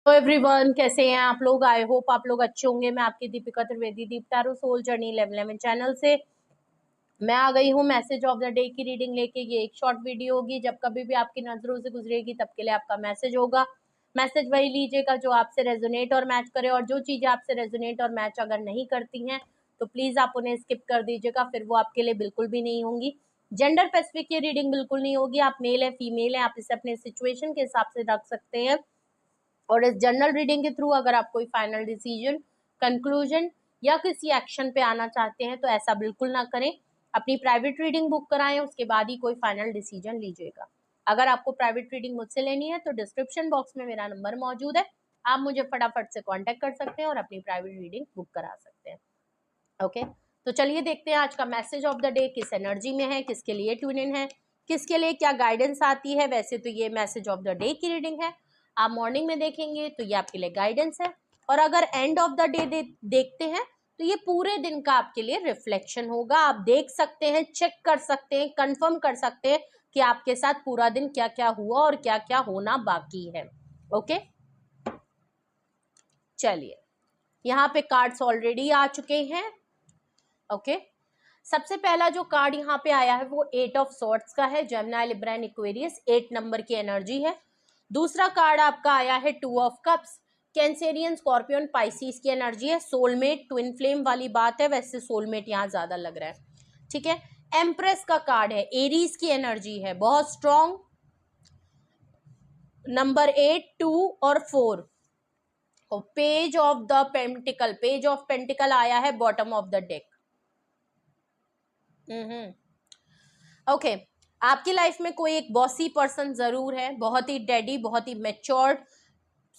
Hello everyone, कैसे हैं आप लोग। आई होप आप लोग अच्छे होंगे। मैं आपकी दीपिका त्रिवेदी, दीप टैरो सोल जर्नी 11 चैनल से मैं आ गई हूँ मैसेज ऑफ द डे की रीडिंग लेके। ये एक शॉर्ट वीडियो होगी, जब कभी भी आपकी नजरों से गुजरेगी तब के लिए आपका मैसेज होगा। मैसेज वही लीजिएगा जो आपसे रेजोनेट और मैच करे, और जो चीजें आपसे रेजोनेट और मैच अगर नहीं करती हैं तो प्लीज आप उन्हें स्किप कर दीजिएगा, फिर वो आपके लिए बिल्कुल भी नहीं होंगी। जेंडर स्पेसिफिक ये रीडिंग बिल्कुल नहीं होगी। आप मेल है फीमेल है, आप इसे अपने सिचुएशन के हिसाब से रख सकते हैं। और इस जनरल रीडिंग के थ्रू अगर आप कोई फाइनल डिसीजन, कंक्लूजन या किसी एक्शन पे आना चाहते हैं तो ऐसा बिल्कुल ना करें। अपनी प्राइवेट रीडिंग बुक कराएं, उसके बाद ही कोई फाइनल डिसीजन लीजिएगा। अगर आपको प्राइवेट रीडिंग मुझसे लेनी है तो डिस्क्रिप्शन बॉक्स में मेरा नंबर मौजूद है, आप मुझे फटाफट से कांटेक्ट कर सकते हैं और अपनी प्राइवेट रीडिंग बुक करा सकते हैं। ओके, तो चलिए देखते हैं आज का मैसेज ऑफ द डे किस एनर्जी में है, किसके लिए ट्यून इन है, किसके लिए क्या गाइडेंस आती है। वैसे तो ये मैसेज ऑफ द डे की रीडिंग है, आप मॉर्निंग में देखेंगे तो ये आपके लिए गाइडेंस है, और अगर एंड ऑफ द डे देखते हैं तो ये पूरे दिन का आपके लिए रिफ्लेक्शन होगा। आप देख सकते हैं, चेक कर सकते हैं, कंफर्म कर सकते हैं कि आपके साथ पूरा दिन क्या क्या हुआ और क्या क्या होना बाकी है। ओके, चलिए यहाँ पे कार्ड्स ऑलरेडी आ चुके हैं। ओके, सबसे पहला जो कार्ड यहाँ पे आया है वो 8 ऑफ सॉर्ड्स का है, Gemini Libra and Aquarius, 8 number की एनर्जी है। दूसरा कार्ड आपका आया है 2 of cups, Cancerian scorpion Pisces की एनर्जी है। सोलमेट ट्विन फ्लेम वाली बात है, वैसे सोलमेट यहाँ ज्यादा लग रहा है। ठीक है, एम्प्रेस का कार्ड है, एरीज की एनर्जी है, बहुत स्ट्रॉन्ग। नंबर 8, 2 और 4। Page of the pentacle, page of pentacle आया है bottom of the deck. Okay, आपकी लाइफ में कोई एक बॉसी पर्सन जरूर है, बहुत ही डैडी, बहुत ही matured,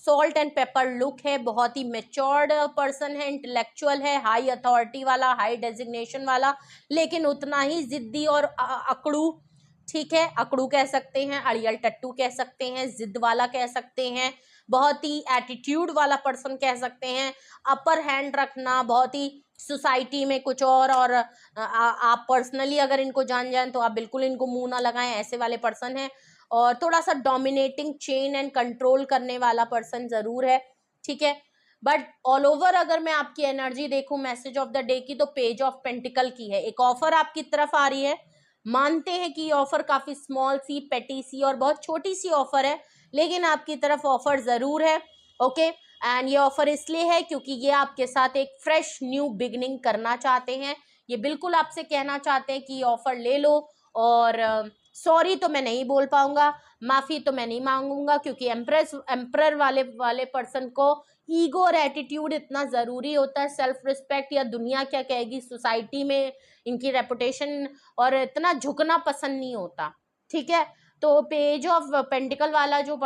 salt and pepper look है, बहुत ही मेच्योर्ड पर्सन है, इंटेलेक्चुअल है, हाई अथॉरिटी वाला, हाई डेजिग्नेशन वाला, लेकिन उतना ही जिद्दी और अकड़ू। ठीक है, अकड़ू कह सकते हैं, अड़ियल टट्टू कह सकते हैं, जिद वाला कह सकते हैं, बहुत ही एटीट्यूड वाला पर्सन कह सकते हैं, अपर हैंड रखना, बहुत ही सोसाइटी में कुछ और आप पर्सनली अगर इनको जान जाएं तो आप बिल्कुल इनको मुंह ना लगाएं, ऐसे वाले पर्सन हैं। और थोड़ा सा डोमिनेटिंग, चेन एंड कंट्रोल करने वाला पर्सन जरूर है। ठीक है, बट ऑल ओवर अगर मैं आपकी एनर्जी देखूं मैसेज ऑफ द डे की, तो पेज ऑफ पेंटिकल की है। एक ऑफर आपकी तरफ आ रही है, मानते हैं कि ये ऑफर काफी स्मॉल सी, पेटी सी और बहुत छोटी सी ऑफर है, लेकिन आपकी तरफ ऑफर जरूर है। ओके, एंड ये ऑफर इसलिए है क्योंकि ये आपके साथ एक फ्रेश न्यू बिगनिंग करना चाहते हैं। ये बिल्कुल आपसे कहना चाहते हैं कि ये ऑफर ले लो, और सॉरी तो मैं नहीं बोल पाऊंगा, माफी तो मैं नहीं मांगूंगा, क्योंकि एम्प्रर वाले पर्सन को ईगो और एटीट्यूड इतना जरूरी होता है, सेल्फ रिस्पेक्ट या दुनिया क्या कहेगी, सोसाइटी में इनकी रेपुटेशन और इतना झुकना पसंद नहीं होता। ठीक है, तो पेज ऑफ पेंटिकल वाला जो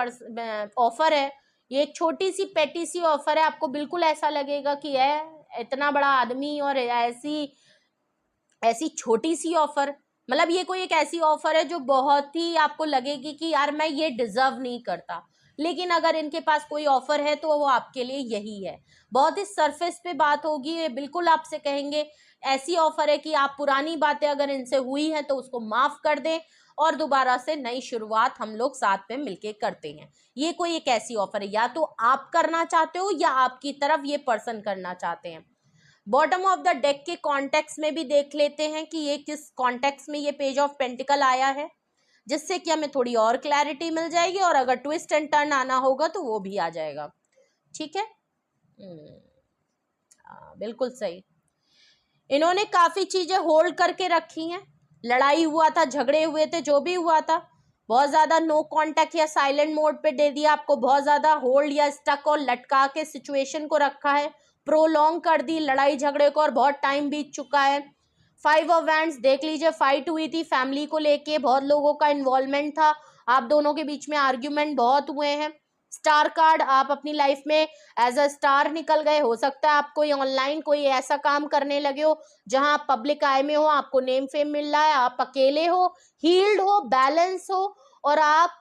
ऑफर है, ये एक छोटी सी पेटी सी ऑफर है। आपको बिल्कुल ऐसा लगेगा कि है इतना बड़ा आदमी और ऐसी छोटी सी ऑफर, मतलब ये कोई एक ऐसी ऑफर है जो बहुत ही आपको लगेगी कि यार मैं ये डिजर्व नहीं करता, लेकिन अगर इनके पास कोई ऑफर है तो वो आपके लिए यही है। बहुत ही सरफेस पे बात होगी, ये बिल्कुल आपसे कहेंगे ऐसी ऑफर है कि आप पुरानी बातें अगर इनसे हुई हैं तो उसको माफ कर दें और दोबारा से नई शुरुआत हम लोग साथ में मिलके करते हैं। ये कोई एक ऐसी ऑफर है, या तो आप करना चाहते हो या आपकी तरफ ये पर्सन करना चाहते हैं। बॉटम ऑफ द डेक के कॉन्टेक्स्ट में भी देख लेते हैं कि ये किस कॉन्टेक्स्ट में ये पेज ऑफ पेंटिकल आया है, जिससे कि हमें थोड़ी और क्लैरिटी मिल जाएगी, और अगर ट्विस्ट एंड टर्न आना होगा तो वो भी आ जाएगा। ठीक है, बिल्कुल सही। इन्होंने काफी चीजें होल्ड करके रखी हैं, लड़ाई हुआ था, झगड़े हुए थे, जो भी हुआ था, बहुत ज्यादा नो कांटेक्ट या साइलेंट मोड पे दे दिया आपको, बहुत ज्यादा होल्ड या स्टक और लटका के सिचुएशन को रखा है, प्रोलॉन्ग कर दी लड़ाई झगड़े को, और बहुत टाइम बीत चुका है। 5 ऑफ वैंड्स देख लीजिए, फाइट हुई थी फैमिली को लेके, बहुत लोगों का इन्वॉल्वमेंट था, आप दोनों के बीच में आर्ग्यूमेंट बहुत हुए हैं। स्टार कार्ड, आप अपनी लाइफ में एज अ स्टार निकल गए, हो सकता है आप कोई ऑनलाइन कोई ऐसा काम करने लगे हो जहां आप पब्लिक आई में हो, आपको नेम फेम मिल रहा है, आप अकेले हो, हील्ड हो, बैलेंस हो, और आप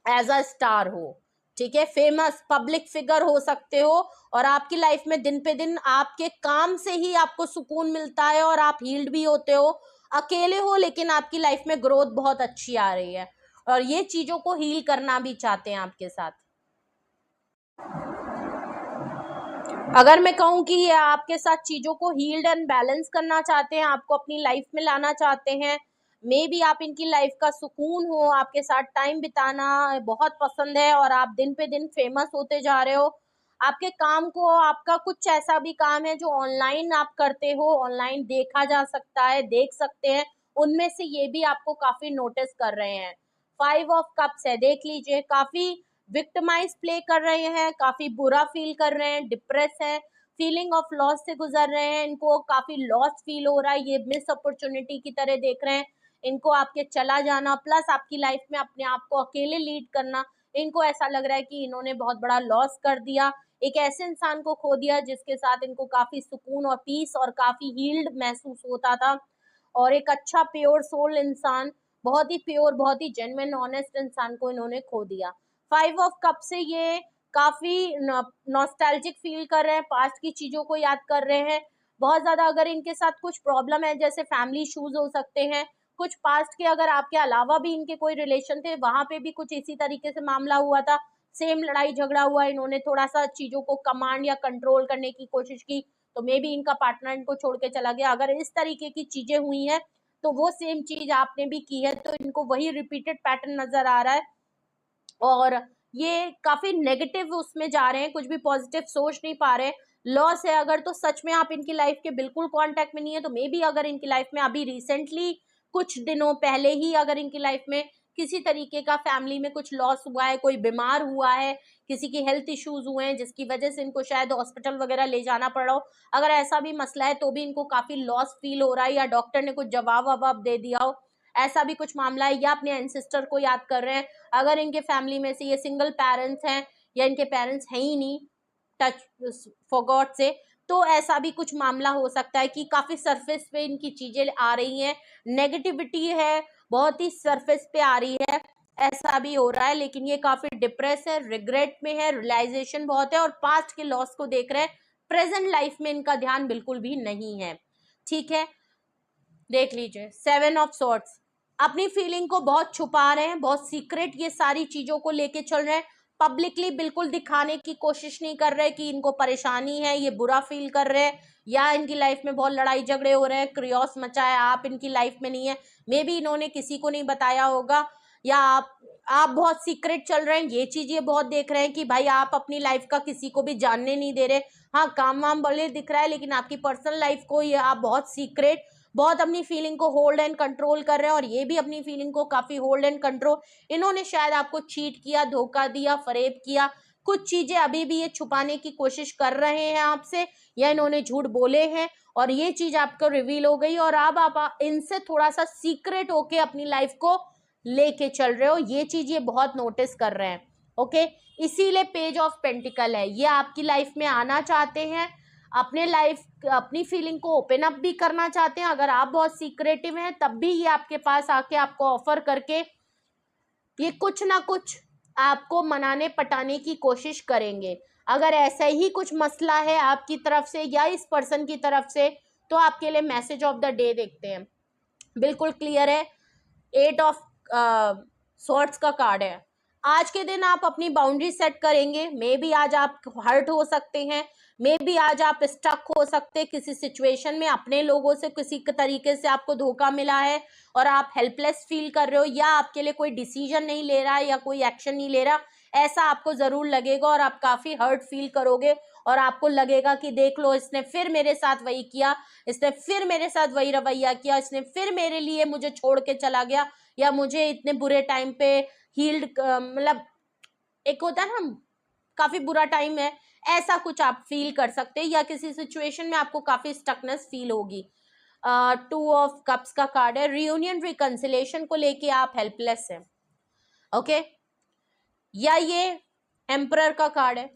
एज अ स्टार हो। ठीक है, फेमस पब्लिक फिगर हो सकते हो, और आपकी लाइफ में दिन पे दिन आपके काम से ही आपको सुकून मिलता है और आप हील्ड भी होते हो। अकेले हो लेकिन आपकी लाइफ में ग्रोथ बहुत अच्छी आ रही है, और ये चीजों को हील करना भी चाहते हैं आपके साथ। अगर मैं कहूँ कि ये आपके साथ चीजों को हील्ड एंड बैलेंस करना चाहते हैं, आपको अपनी लाइफ में लाना चाहते हैं, मे बी आप इनकी लाइफ का सुकून हो, आपके साथ टाइम बिताना बहुत पसंद है और आप दिन पे दिन फेमस होते जा रहे हो, आपके काम को, आपका कुछ ऐसा भी काम है जो ऑनलाइन आप करते हो, ऑनलाइन देखा जा सकता है, देख सकते हैं, उनमें से ये भी आपको काफी नोटिस कर रहे हैं। 5 ऑफ कप्स है, देख लीजिए, काफी विक्टिमाइज प्ले कर रहे हैं, काफी बुरा फील कर रहे हैं, डिप्रेस है, फीलिंग ऑफ लॉस से गुजर रहे हैं, इनको काफी लॉस फील हो रहा है, ये मिस अपॉर्चुनिटी की तरह देख रहे हैं, इनको आपके चला जाना प्लस आपकी लाइफ में अपने आप को अकेले लीड करना, इनको ऐसा लग रहा है कि इन्होंने बहुत बड़ा लॉस कर दिया, एक ऐसे इंसान को खो दिया जिसके साथ इनको काफी सुकून और पीस और काफी हील्ड महसूस होता था, और एक अच्छा प्योर सोल इंसान, बहुत ही प्योर, बहुत ही जेन्युइन ऑनेस्ट इंसान को इन्होंने खो दिया। 5 ऑफ कप से ये काफी नॉस्टैल्जिक फील कर रहे हैं, पास्ट की चीजों को याद कर रहे हैं बहुत ज्यादा। अगर इनके साथ कुछ प्रॉब्लम है, जैसे फैमिली इश्यूज हो सकते हैं, कुछ पास्ट के, अगर आपके अलावा भी इनके कोई रिलेशन थे, वहां पे भी कुछ इसी तरीके से मामला हुआ था, सेम लड़ाई झगड़ा हुआ, इन्होंने थोड़ा सा चीजों को कमांड या कंट्रोल करने की कोशिश की, तो मे बी इनका पार्टनर इनको छोड़ के चला गया। अगर इस तरीके की चीजें हुई हैं तो वो सेम चीज आपने भी की है, तो इनको वही रिपीटेड पैटर्न नजर आ रहा है और ये काफी नेगेटिव उसमें जा रहे हैं, कुछ भी पॉजिटिव सोच नहीं पा रहे। लॉस है अगर, तो सच में आप इनकी लाइफ के बिल्कुल कांटेक्ट में नहीं है, तो मे बी अगर इनकी लाइफ में अभी रिसेंटली कुछ दिनों पहले ही अगर इनकी लाइफ में किसी तरीके का फैमिली में कुछ लॉस हुआ है, कोई बीमार हुआ है, किसी की हेल्थ इश्यूज हुए हैं जिसकी वजह से इनको शायद हॉस्पिटल वगैरह ले जाना पड़ रहा हो, अगर ऐसा भी मसला है तो भी इनको काफी लॉस फील हो रहा है, या डॉक्टर ने कुछ जवाब ववाब दे दिया हो, ऐसा भी कुछ मामला है, या अपने एंसेस्टर को याद कर रहे हैं, अगर इनके फैमिली में से ये सिंगल पेरेंट्स हैं या इनके पेरेंट्स हैं ही नहीं, टच फॉर गॉड से, तो ऐसा भी कुछ मामला हो सकता है कि काफी सरफेस पे इनकी चीजें आ रही हैं, नेगेटिविटी है, बहुत ही सरफेस पे आ रही है, ऐसा भी हो रहा है। लेकिन ये काफी डिप्रेस है, रिग्रेट में है, रियलाइजेशन बहुत है और पास्ट के लॉस को देख रहे हैं, प्रेजेंट लाइफ में इनका ध्यान बिल्कुल भी नहीं है। ठीक है, देख लीजिए 7 ऑफ सॉर्ड्स, अपनी फीलिंग को बहुत छुपा रहे हैं, बहुत सीक्रेट ये सारी चीजों को लेके चल रहे हैं, पब्लिकली बिल्कुल दिखाने की कोशिश नहीं कर रहे कि इनको परेशानी है, ये बुरा फील कर रहे हैं, या इनकी लाइफ में बहुत लड़ाई झगड़े हो रहे हैं, क्रियोस मचा है, आप इनकी लाइफ में नहीं है, मे बी इन्होंने किसी को नहीं बताया होगा, या आप बहुत सीक्रेट चल रहे हैं, ये चीज ये बहुत देख रहे हैं कि भाई आप अपनी लाइफ का किसी को भी जानने नहीं दे रहे। हाँ, काम वाम बड़े दिख रहा है, लेकिन आपकी पर्सनल लाइफ को ये आप बहुत सीक्रेट, बहुत अपनी फीलिंग को होल्ड एंड कंट्रोल कर रहे हैं, और ये भी अपनी फीलिंग को काफी होल्ड एंड कंट्रोल, इन्होंने शायद आपको चीट किया, धोखा दिया, फरेब किया, कुछ चीजें अभी भी ये छुपाने की कोशिश कर रहे हैं आपसे, या इन्होंने झूठ बोले हैं और ये चीज आपको रिवील हो गई, और अब आप इनसे थोड़ा सा सीक्रेट होके अपनी लाइफ को लेके चल रहे हो, ये चीज ये बहुत नोटिस कर रहे हैं। ओके, इसीलिए पेज ऑफ पेंटिकल है, ये आपकी लाइफ में आना चाहते हैं, अपने लाइफ अपनी फीलिंग को ओपन अप भी करना चाहते हैं, अगर आप बहुत सीक्रेटिव हैं तब भी ये आपके पास आके आपको ऑफर करके ये कुछ ना कुछ आपको मनाने पटाने की कोशिश करेंगे। अगर ऐसा ही कुछ मसला है आपकी तरफ से या इस पर्सन की तरफ से, तो आपके लिए मैसेज ऑफ द डे देखते हैं, बिल्कुल क्लियर है, 8 ऑफ सॉर्ट्स का कार्ड है। आज के दिन आप अपनी बाउंड्री सेट करेंगे, मे बी आज आप हर्ट हो सकते हैं, मे बी आज आप स्टक हो सकते हैं किसी सिचुएशन में, अपने लोगों से किसी तरीके से आपको धोखा मिला है और आप हेल्पलेस फील कर रहे हो, या आपके लिए कोई डिसीजन नहीं ले रहा है या कोई एक्शन नहीं ले रहा, ऐसा आपको जरूर लगेगा और आप काफी हर्ट फील करोगे, और आपको लगेगा कि देख लो इसने फिर मेरे साथ वही किया, इसने फिर मेरे साथ वही रवैया किया, इसने फिर मेरे लिए मुझे छोड़ के चला गया, या मुझे इतने बुरे टाइम पे हील्ड, मतलब एक होता है ना काफी बुरा टाइम है, ऐसा कुछ आप फील कर सकते हैं, या किसी सिचुएशन में आपको काफी स्टकनेस फील होगी। 2 ऑफ कप्स का कार्ड है, रियूनियन रिकंसिलेशन को लेके आप हेल्पलेस हैं। ओके, या ये एम्परर का कार्ड है।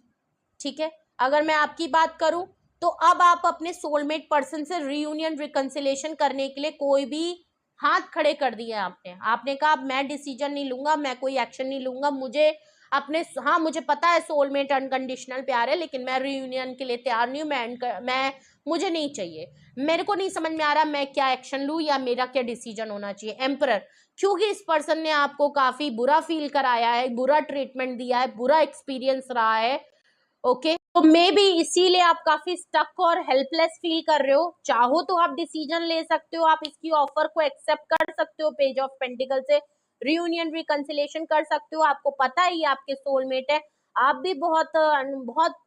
ठीक है, अगर मैं आपकी बात करूं तो अब आप अपने सोलमेट पर्सन से रियूनियन रिकंसिलेशन करने के लिए कोई भी हाथ खड़े कर दिए आपने कहा मैं डिसीजन नहीं लूंगा, मैं कोई एक्शन नहीं लूंगा, मुझे अपने, हाँ मुझे पता है सोलमेट अनकंडीशनल प्यार है, लेकिन मैं रियूनियन के लिए तैयार नहीं हूँ, मैं मुझे नहीं चाहिए, मेरे को नहीं समझ में आ रहा मैं क्या एक्शन लूँ या मेरा क्या डिसीजन होना चाहिए। एम्परर, क्योंकि इस पर्सन ने आपको काफी बुरा फील कराया है, बुरा ट्रीटमेंट दिया है, बुरा एक्सपीरियंस रहा है। ओके, तो मे बी इसीलिए आप काफी स्टक और हेल्पलेस फील कर रहे हो। चाहो तो आप डिसीजन ले सकते हो, आप इसकी ऑफर को एक्सेप्ट कर सकते हो, पेज ऑफ पेंटिकल से रियूनियन रिकंसिलेशन कर सकते हो। आपको पता ही आपके सोलमेट है, आप भी बहुत बहुत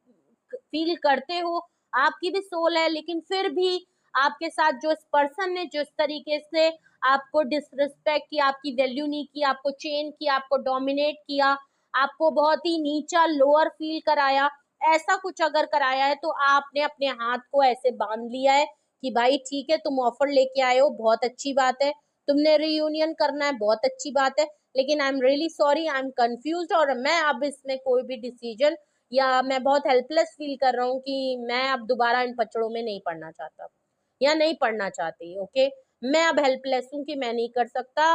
फील करते हो, आपकी भी सोल है, लेकिन फिर भी आपके साथ जो इस पर्सन ने जिस तरीके से आपको डिसरिस्पेक्ट किया, आपकी वैल्यू नहीं की, आपको चेन किया, आपको डोमिनेट किया, आपको बहुत ही नीचा लोअर फील कराया, ऐसा कुछ अगर कराया है तो आपने अपने हाथ को ऐसे बांध लिया है कि भाई ठीक है, तुम ऑफर लेके आए हो, बहुत अच्छी बात है, तुमने रियूनियन करना है, बहुत अच्छी बात है, लेकिन I am really sorry, I am confuse, और मैं अब इसमें कोई भी डिसीजन, या मैं बहुत हेल्पलेस फील कर रहा हूँ कि मैं अब दोबारा इन पचड़ों में नहीं पढ़ना चाहता या नहीं पढ़ना चाहती। ओके, मैं अब हेल्पलेस हूँ कि मैं नहीं कर सकता,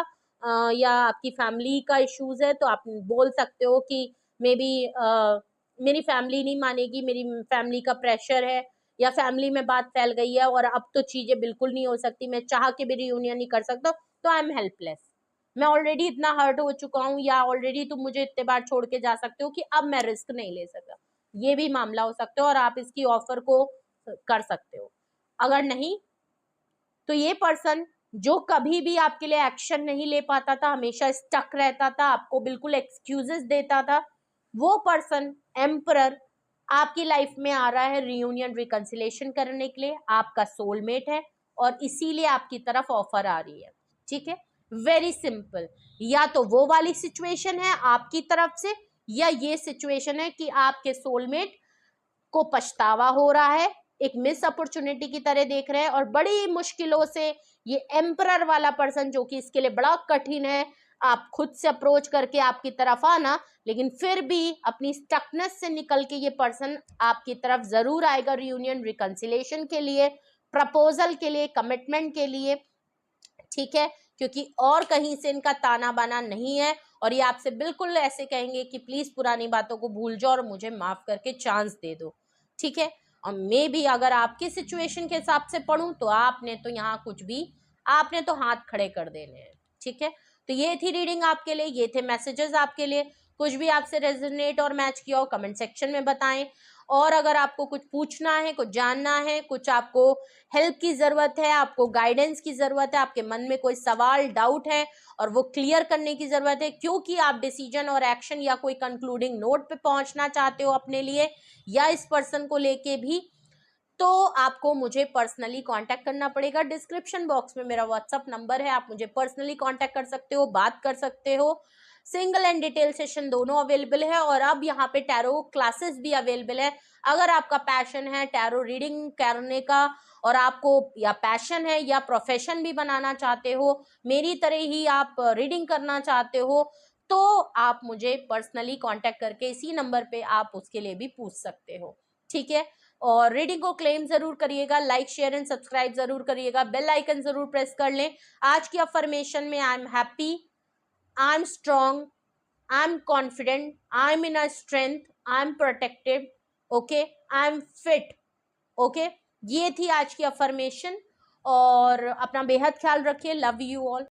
या आपकी फैमिली का इश्यूज है तो आप बोल सकते हो कि मे बी मेरी फैमिली नहीं मानेगी, मेरी फैमिली का प्रेशर है, या फैमिली में बात फैल गई है और अब तो चीजें बिल्कुल नहीं हो सकती, मैं चाह के भी रियूनियन नहीं कर सकता, तो आई एम हेल्पलेस, मैं ऑलरेडी इतना हर्ट हो चुका हूँ, या ऑलरेडी तुम मुझे इतने बार छोड़ के जा सकते हो कि अब मैं रिस्क नहीं ले सकता, ये भी मामला हो सकता है और आप इसकी ऑफर को कर सकते हो। अगर नहीं तो ये पर्सन जो कभी भी आपके लिए एक्शन नहीं ले पाता था, हमेशा स्टक रहता था, आपको बिल्कुल एक्सक्यूजेस देता था, वो पर्सन एम्परर आपकी लाइफ में आ रहा है रियूनियन रिकंसिलेशन करने के लिए, आपका सोलमेट है और इसीलिए आपकी तरफ ऑफर आ रही है। ठीक है, वेरी सिंपल, या तो वो वाली सिचुएशन है आपकी तरफ से, या ये सिचुएशन है कि आपके सोलमेट को पछतावा हो रहा है, एक मिस अपॉर्चुनिटी की तरह देख रहे हैं, और बड़ी मुश्किलों से ये एम्परर वाला पर्सन, जो कि इसके लिए बड़ा कठिन है आप खुद से अप्रोच करके आपकी तरफ आना, लेकिन फिर भी अपनी स्टकनेस से निकल के ये पर्सन आपकी तरफ जरूर आएगा रियूनियन रिकंसिलेशन के लिए, प्रपोजल के लिए, कमिटमेंट के लिए। ठीक है, क्योंकि और कहीं से इनका ताना बाना नहीं है, और ये आपसे बिल्कुल ऐसे कहेंगे कि प्लीज पुरानी बातों को भूल जाओ और मुझे माफ करके चांस दे दो। ठीक है, और मे भी अगर आपकी सिचुएशन के हिसाब से पढ़ूं तो आपने तो यहाँ कुछ भी, आपने तो हाथ खड़े कर देने हैं। ठीक है, तो ये थी रीडिंग आपके लिए, ये थे मैसेजेस आपके लिए। कुछ भी आपसे रेजोनेट और मैच किया हो कमेंट सेक्शन में बताएं, और अगर आपको कुछ पूछना है, कुछ जानना है, कुछ आपको हेल्प की जरूरत है, आपको गाइडेंस की जरूरत है, आपके मन में कोई सवाल डाउट है और वो क्लियर करने की जरूरत है, क्योंकि आप डिसीजन और एक्शन या कोई कंक्लूडिंग नोट पे पहुंचना चाहते हो अपने लिए या इस पर्सन को लेके भी, तो आपको मुझे पर्सनली कांटेक्ट करना पड़ेगा। डिस्क्रिप्शन बॉक्स में मेरा व्हाट्सअप नंबर है, आप मुझे पर्सनली कांटेक्ट कर सकते हो, बात कर सकते हो। सिंगल एंड डिटेल सेशन दोनों अवेलेबल है, और अब यहाँ पे टैरो क्लासेस भी अवेलेबल है। अगर आपका पैशन है टैरो रीडिंग करने का, और आपको या पैशन है या प्रोफेशन भी बनाना चाहते हो, मेरी तरह ही आप रीडिंग करना चाहते हो, तो आप मुझे पर्सनली कांटेक्ट करके इसी नंबर पे आप उसके लिए भी पूछ सकते हो। ठीक है, और रीडिंग को क्लेम जरूर करिएगा, लाइक शेयर एंड सब्सक्राइब जरूर करिएगा, बेल आइकन जरूर प्रेस कर लें। आज की अफर्मेशन में I am happy, I am strong, I am confident, I am in a strength, I am protected, okay, I am fit. Okay, ये थी आज की अफर्मेशन, और अपना बेहद ख्याल रखिए। Love you all.